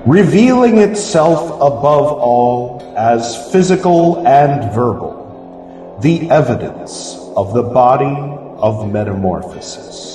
revealing itself above all as physical and verbal, the evidence of the body of metamorphosis.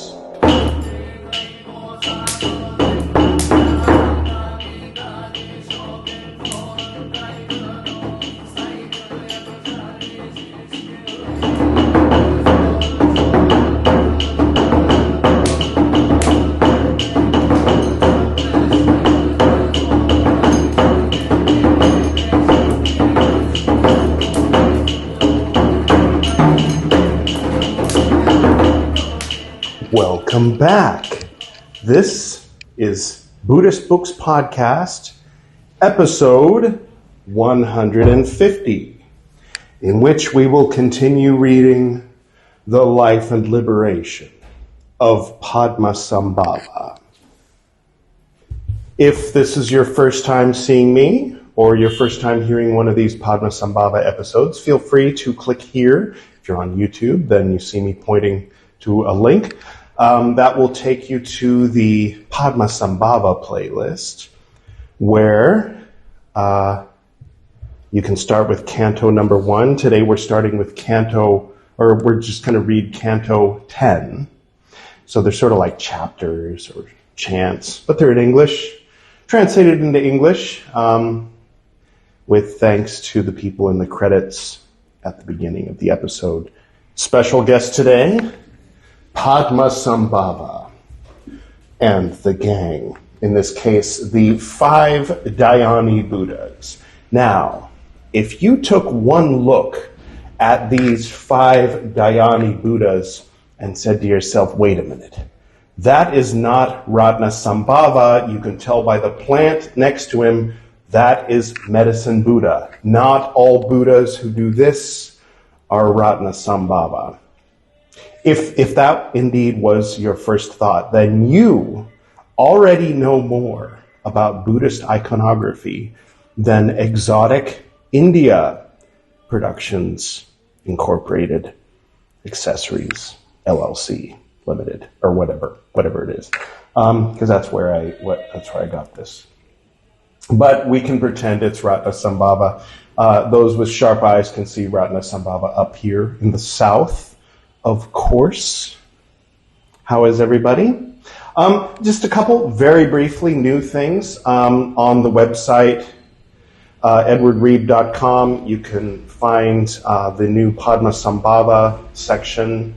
Welcome back. This is Buddhist Books Podcast, episode 150, in which we will continue reading The Life and Liberation of Padmasambhava. If this is your first time seeing me, or your first time hearing one of these Padmasambhava episodes, feel free to click here. If you're on YouTube, then you see me pointing to a link. That will take you to the Padmasambhava playlist, where you can start with Canto number 1. Today we're starting with we're just going to read Canto 10. So they're sort of like chapters or chants, but they're in English, translated into English, with thanks to the people in the credits at the beginning of the episode. Special guest today, Padmasambhava and the gang. In this case, the 5 Dhyani Buddhas. Now, if you took one look at these 5 Dhyani Buddhas and said to yourself, wait a minute, that is not Ratnasambhava. You can tell by the plant next to him, that is Medicine Buddha. Not all Buddhas who do this are Ratnasambhava. If that indeed was your first thought, then you already know more about Buddhist iconography than Exotic India Productions Incorporated Accessories LLC Limited, or whatever it is, because that's where I got this. But we can pretend it's Ratnasambhava. Those with sharp eyes can see Ratnasambhava up here in the south. Of course. How is everybody? Just a couple very briefly new things. On the website, edwardreeb.com, you can find the new Padmasambhava section.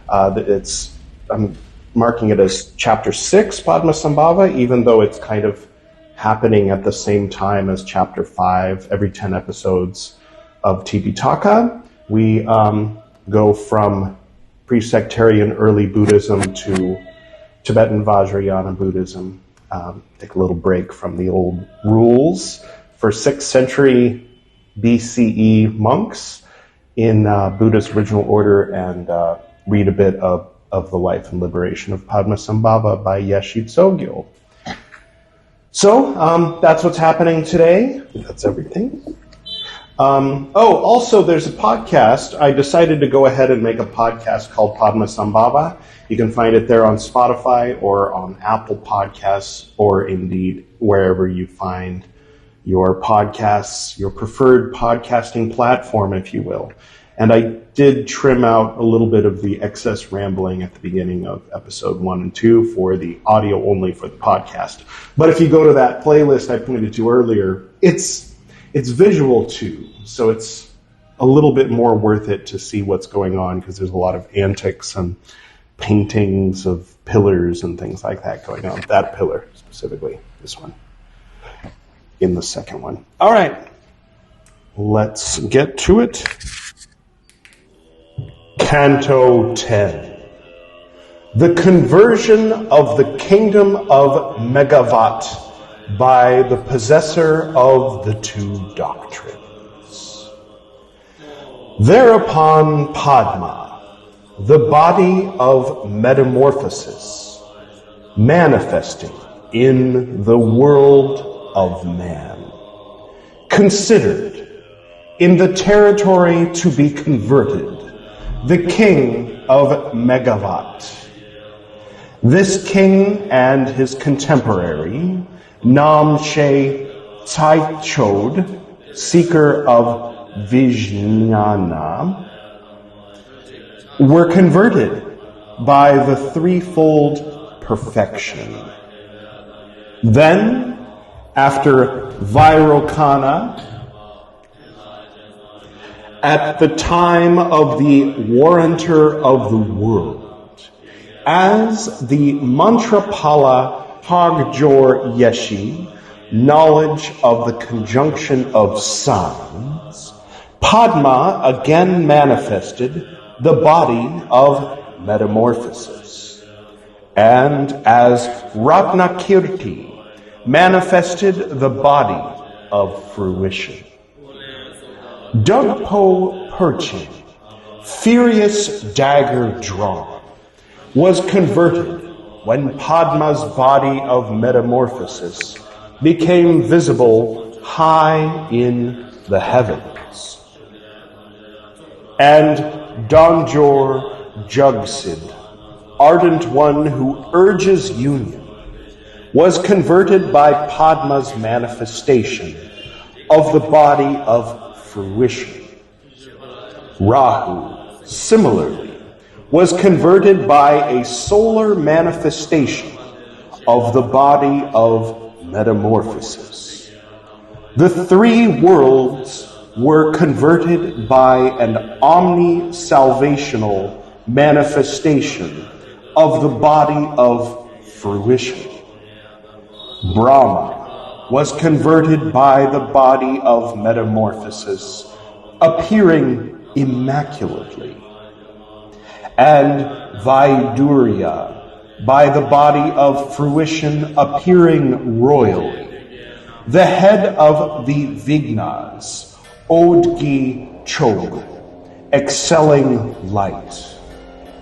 I'm marking it as Chapter 6, Padmasambhava, even though it's kind of happening at the same time as Chapter 5, every 10 episodes of Tipitaka. We go from pre-sectarian early Buddhism to Tibetan Vajrayana Buddhism. Take a little break from the old rules for 6th century BCE monks in Buddha's original order, and read a bit of The Life and Liberation of Padmasambhava by Yeshe Tsogyal. So that's what's happening today. That's everything. Also, there's a podcast. I decided to go ahead and make a podcast called Padmasambhava. You can find it there on Spotify or on Apple Podcasts, or indeed wherever you find your podcasts, your preferred podcasting platform, if you will. And I did trim out a little bit of the excess rambling at the beginning of episode 1 and 2 for the audio only for the podcast. But if you go to that playlist I pointed to earlier, it's visual too, so it's a little bit more worth it to see what's going on, because there's a lot of antics and paintings of pillars and things like that going on. That pillar specifically, this one, in the second one. All right, let's get to it. Canto 10. The conversion of the kingdom of Megavat by the possessor of the 2 doctrines. Thereupon Padma, the body of metamorphosis, manifesting in the world of man, considered in the territory to be converted the king of Megavat. This king and his contemporary Nam She Tsai Chod, seeker of Vijnana, were converted by the threefold perfection. Then, after Vairocana, at the time of the warranter of the world, as the Mantrapala Hagjor Yeshe, knowledge of the conjunction of signs, Padma again manifested the body of metamorphosis. And as Ratnakirti manifested the body of fruition. Dugpo Perchin, furious dagger drawn, was converted when Padma's body of metamorphosis became visible high in the heavens. And Donjor Jugsid, ardent one who urges union, was converted by Padma's manifestation of the body of fruition. Rahu, similarly, was converted by a solar manifestation of the body of metamorphosis. The three worlds were converted by an omni-salvational manifestation of the body of fruition. Brahma was converted by the body of metamorphosis, appearing immaculately, and Vaidurya by the body of fruition appearing royally, the head of the Vignas, Odgi Chog, excelling light,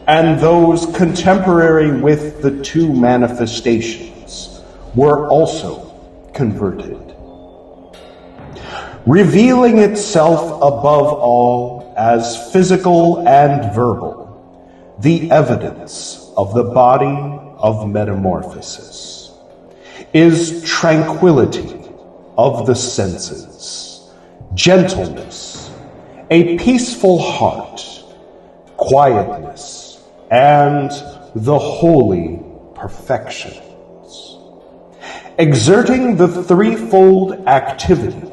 and those contemporary with the two manifestations were also converted, revealing itself above all as physical and verbal, the evidence of the body of metamorphosis is tranquility of the senses, gentleness, a peaceful heart, quietness, and the holy perfections. Exerting the threefold activity,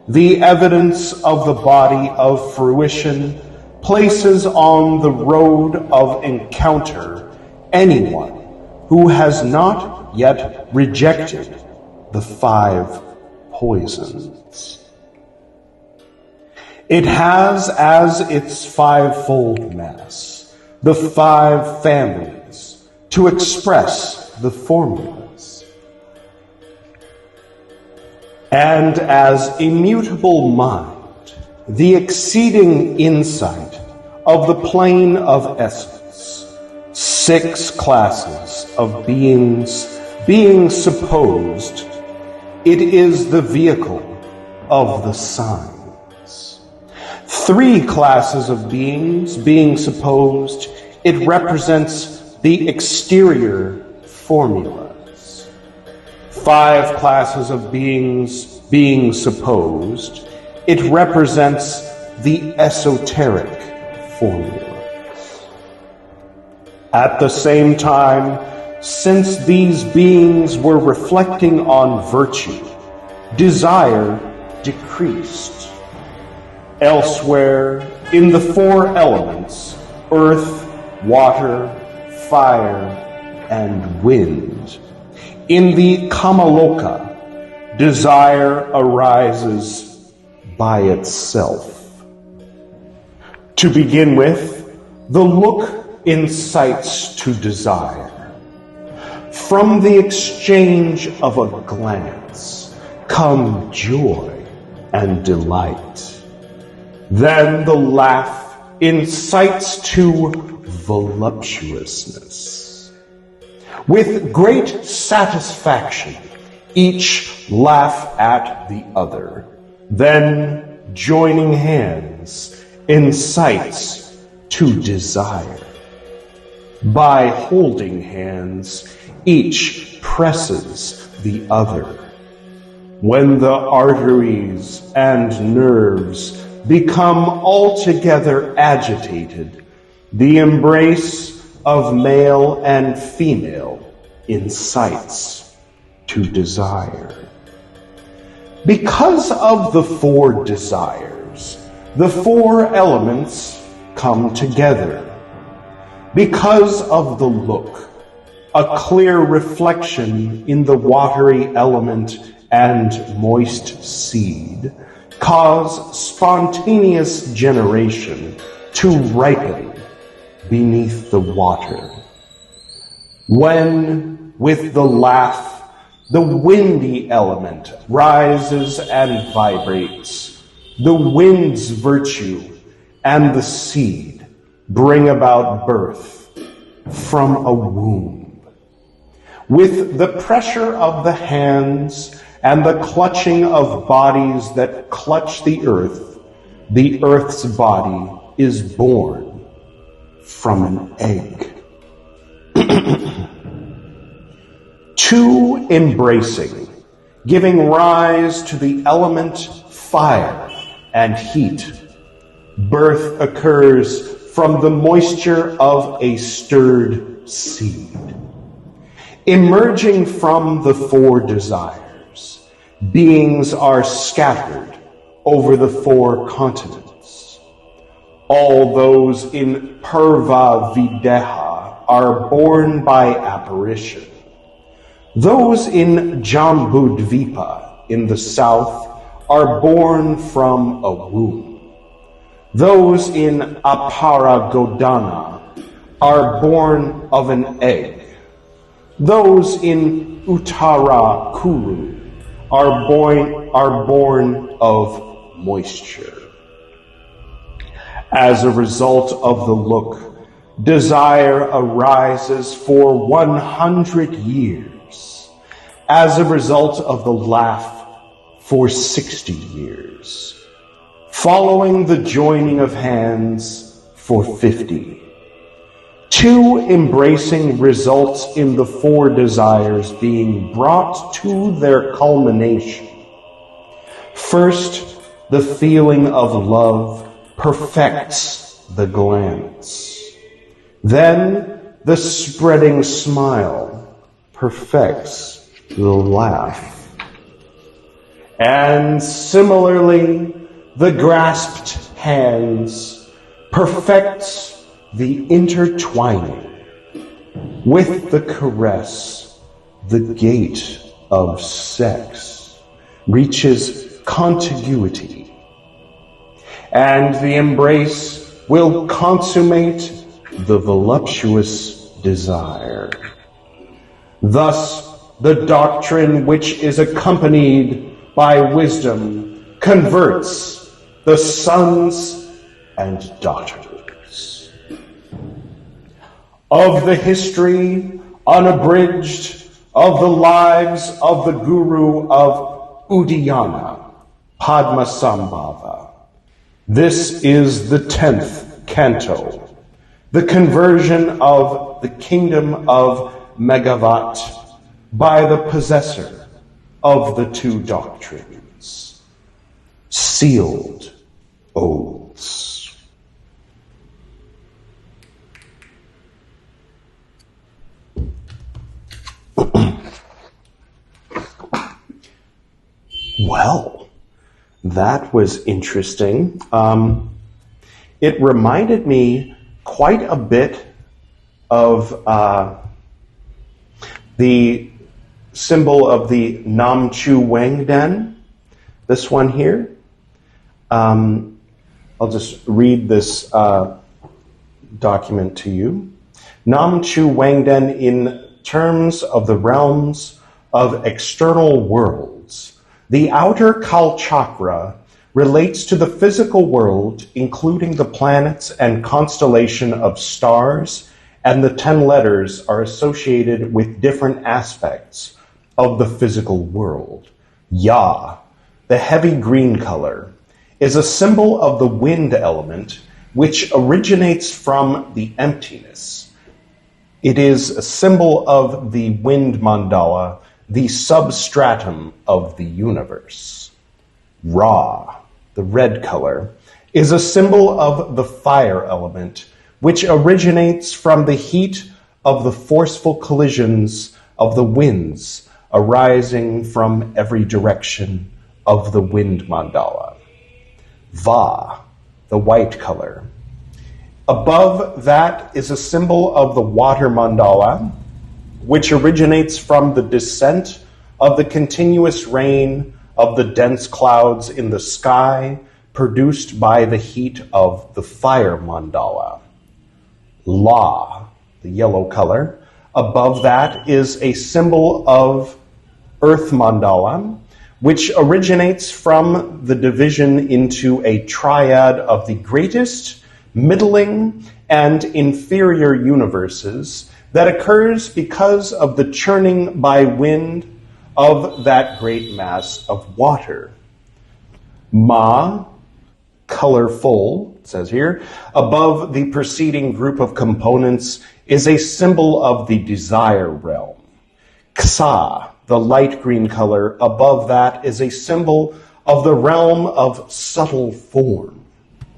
the evidence of the body of fruition places on the road of encounter anyone who has not yet rejected the 5 poisons. It has as its 5-fold mass the 5 families to express the formulas. And as immutable mind, the exceeding insight of the plane of essence, 6 classes of beings being supposed, it is the vehicle of the signs. 3 classes of beings being supposed, it represents the exterior formulas. 5 classes of beings being supposed, it represents the esoteric formulas. At the same time, since these beings were reflecting on virtue, desire decreased. Elsewhere, in the 4 elements, earth, water, fire, and wind, in the Kamaloka, desire arises by itself. To begin with, the look incites to desire. From the exchange of a glance come joy and delight. Then the laugh incites to voluptuousness. With great satisfaction, each laugh at the other. Then joining hands incites to desire. By holding hands, each presses the other. When the arteries and nerves become altogether agitated, the embrace of male and female incites to desire. Because of the four desires, the four elements come together. Because of the look, a clear reflection in the watery element and moist seed cause spontaneous generation to ripen beneath the water. When, with the laugh, the windy element rises and vibrates, the wind's virtue and the seed bring about birth from a womb. With the pressure of the hands and the clutching of bodies that clutch the earth's body is born from an egg. Two embracing, giving rise to the element fire and heat. Birth occurs from the moisture of a stirred seed. Emerging from the four desires, beings are scattered over the four continents. All those in Purva Videha are born by apparition. Those in Jambudvipa in the south are born from a womb. Those in Aparagodana are born of an egg. Those in Uttara Kuru are born of moisture. As a result of the look, desire arises for 100 years. As a result of the laugh, for 60 years. Following the joining of hands, for 50. Two embracing results in the four desires being brought to their culmination. First, the feeling of love perfects the glance. Then, the spreading smile perfects the laugh. And similarly, the grasped hands perfects the intertwining. With the caress, the gate of sex reaches contiguity, and the embrace will consummate the voluptuous desire. Thus, the doctrine which is accompanied by wisdom converts the sons and daughters. Of the history, unabridged, of the lives of the Guru of Udayana, Padmasambhava. This is the 10th canto, the conversion of the kingdom of Megavat by the possessor of the two doctrines. Sealed oaths. Well, that was interesting. It reminded me quite a bit of the symbol of the Nam Chu Wang Den, this one here. I'll just read this document to you. Nam Chu Wang Den in terms of the realms of external worlds. The outer Kal Chakra relates to the physical world, including the planets and constellation of stars, and the 10 letters are associated with different aspects of the physical world. Ya, the heavy green color, is a symbol of the wind element, which originates from the emptiness. It is a symbol of the wind mandala the substratum of the universe. Ra, the red color, is a symbol of the fire element, which originates from the heat of the forceful collisions of the winds arising from every direction of the wind mandala. Va, the white color. Above that is a symbol of the water mandala, which originates from the descent of the continuous rain of the dense clouds in the sky produced by the heat of the fire mandala. La, the yellow color. Above that is a symbol of earth mandala, which originates from the division into a triad of the greatest, middling, and inferior universes that occurs because of the churning by wind of that great mass of water. Ma, colorful, it says here, above the preceding group of components is a symbol of the desire realm. Ksa, the light green color, above that is a symbol of the realm of subtle form.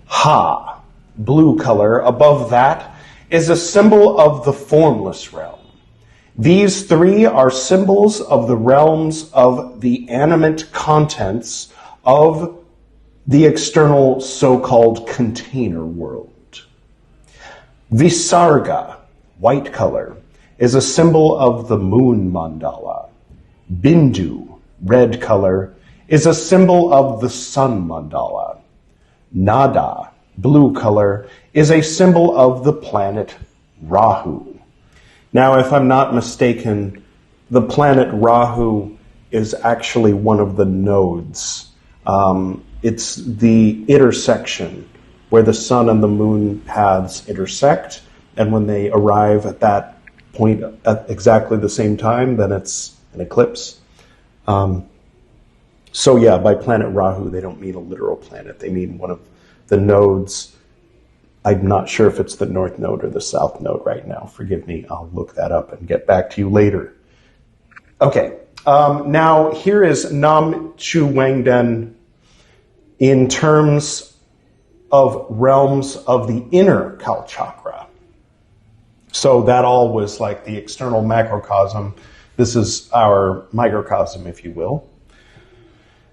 Ha, blue color, above that is a symbol of the formless realm. These three are symbols of the realms of the animate contents of the external so-called container world. Visarga, white color, is a symbol of the moon mandala. Bindu, red color, is a symbol of the sun mandala. Nada, blue color, is a symbol of the planet Rahu. Now, if I'm not mistaken, the planet Rahu is actually one of the nodes. It's the intersection where the sun and the moon paths intersect, and when they arrive at that point at exactly the same time, then it's an eclipse. So yeah, by planet Rahu, they don't mean a literal planet. They mean one of the nodes. I'm not sure if it's the north node or the south node right now. Forgive me, I'll look that up and get back to you later. Okay, now here is Nam Chu Wangden in terms of realms of the inner Kal Chakra. So that all was like the external macrocosm. This is our microcosm, if you will.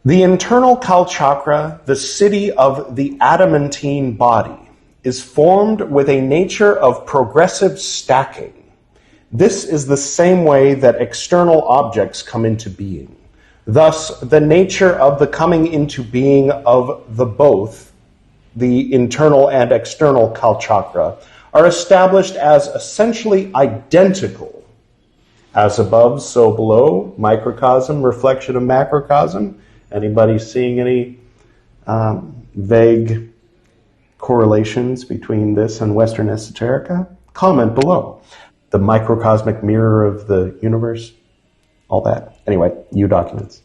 The internal Kal Chakra, the city of the adamantine body, is formed with a nature of progressive stacking. This is the same way that external objects come into being. Thus, the nature of the coming into being of the both, the internal and external Kal Chakra, are established as essentially identical. As above, so below, microcosm, reflection of macrocosm. Anybody seeing any vague correlations between this and Western esoterica? Comment below. The microcosmic mirror of the universe, all that. Anyway, documents.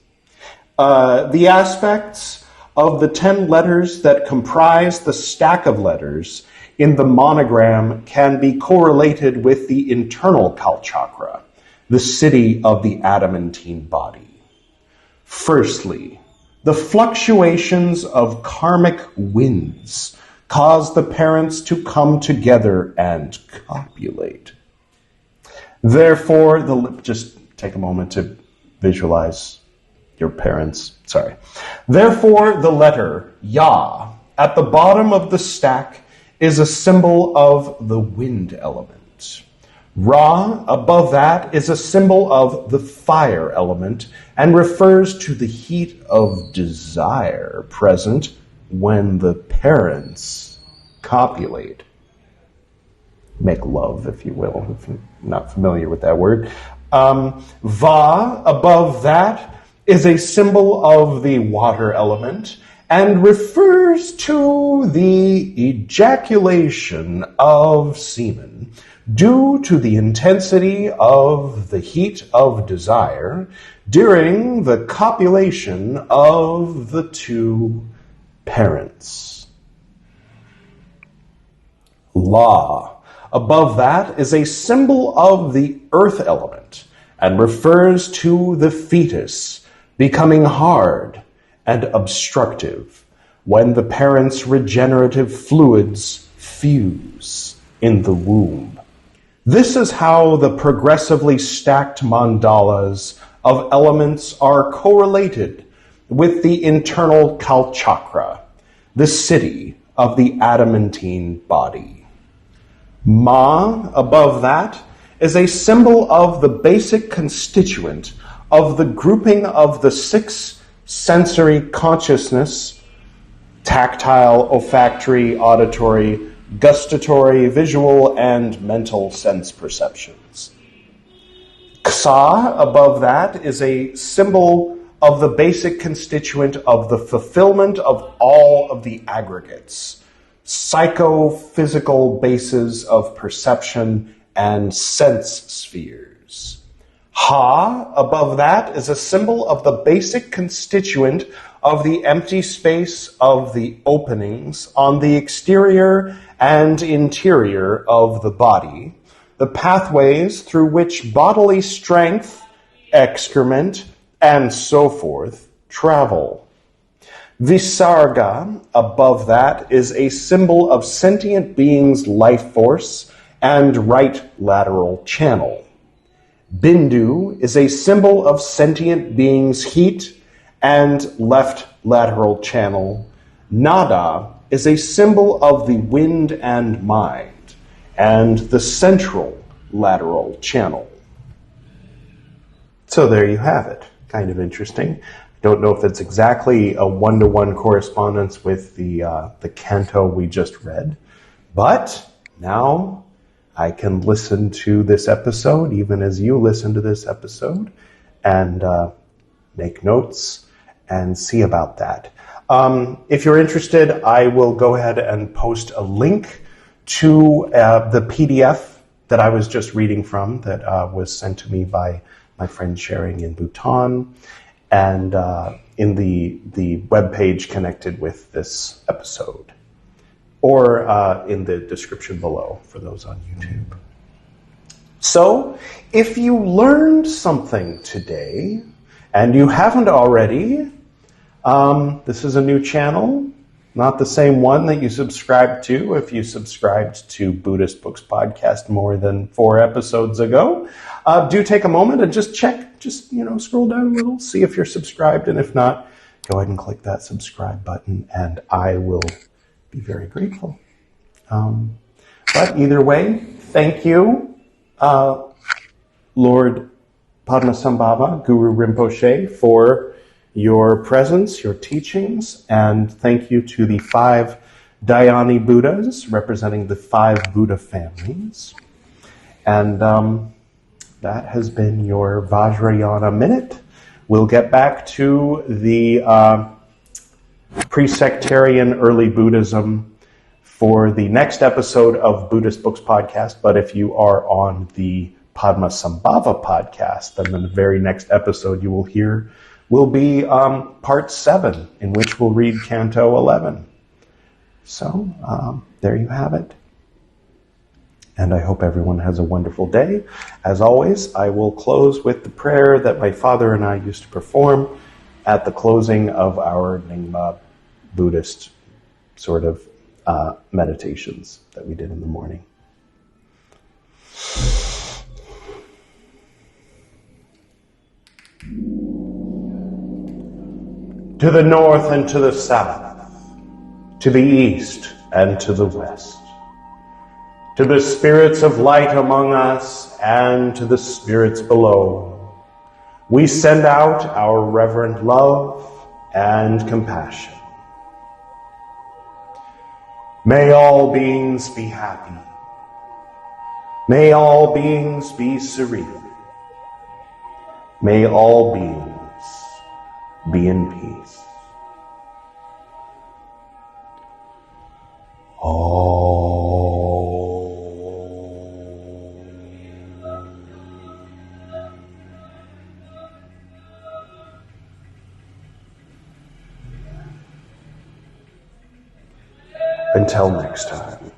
The aspects of the 10 letters that comprise the stack of letters in the monogram can be correlated with the internal Kal Chakra, the city of the adamantine body. Firstly, the fluctuations of karmic winds cause the parents to come together and copulate. Therefore, just take a moment to visualize your parents. Sorry. Therefore, the letter Ya at the bottom of the stack is a symbol of the wind element. Ra above that is a symbol of the fire element and refers to the heat of desire present when the parents copulate. Make love, if you will, if you're not familiar with that word. Va above that is a symbol of the water element and refers to the ejaculation of semen due to the intensity of the heat of desire during the copulation of the two parents. La above that is a symbol of the earth element and refers to the fetus becoming hard and obstructive when the parent's regenerative fluids fuse in the womb. This is how the progressively stacked mandalas of elements are correlated with the internal Kalchakra, the city of the adamantine body. Ma, above that, is a symbol of the basic constituent of the grouping of the six sensory consciousness: tactile, olfactory, auditory, gustatory, visual, and mental sense perceptions. Ksa, above that, is a symbol of the basic constituent of the fulfillment of all of the aggregates: psychophysical bases of perception and sense spheres. Ha, above that, is a symbol of the basic constituent of the empty space of the openings on the exterior and interior of the body, the pathways through which bodily strength, excrement, and so forth travel. Visarga, above that, is a symbol of sentient beings' life force and right lateral channel. Bindu is a symbol of sentient beings' heat and left lateral channel. Nada is a symbol of the wind and mind and the central lateral channel. So there you have it. Kind of interesting. Don't know if it's exactly a one-to-one correspondence with the canto we just read, but now I can listen to this episode, even as you listen to this episode, and make notes and see about that. If you're interested, I will go ahead and post a link to the PDF that I was just reading from that was sent to me by my friend sharing in Bhutan, and in the webpage connected with this episode, or in the description below for those on YouTube. So, if you learned something today, and you haven't already, this is a new channel, not the same one that you subscribed to if you subscribed to Buddhist Books Podcast more than 4 episodes ago. Do take a moment and just check, scroll down a little, see if you're subscribed, and if not, go ahead and click that subscribe button, and I will be very grateful. But either way, thank you, Lord Padmasambhava, Guru Rinpoche, for your presence, your teachings, and thank you to the 5 Dhyani Buddhas representing the 5 Buddha families. And that has been your Vajrayana Minute. We'll get back to the pre-sectarian early Buddhism for the next episode of Buddhist Books Podcast, but if you are on the Padmasambhava podcast, then the very next episode you will hear will be part 7, in which we'll read Canto 11. So there you have it. And I hope everyone has a wonderful day. As always, I will close with the prayer that my father and I used to perform at the closing of our Nyingma Buddhist sort of meditations that we did in the morning. To the north and to the south, to the east and to the west, to the spirits of light among us and to the spirits below, we send out our reverent love and compassion. May all beings be happy. May all beings be serene. May all beings be in peace. Until next time.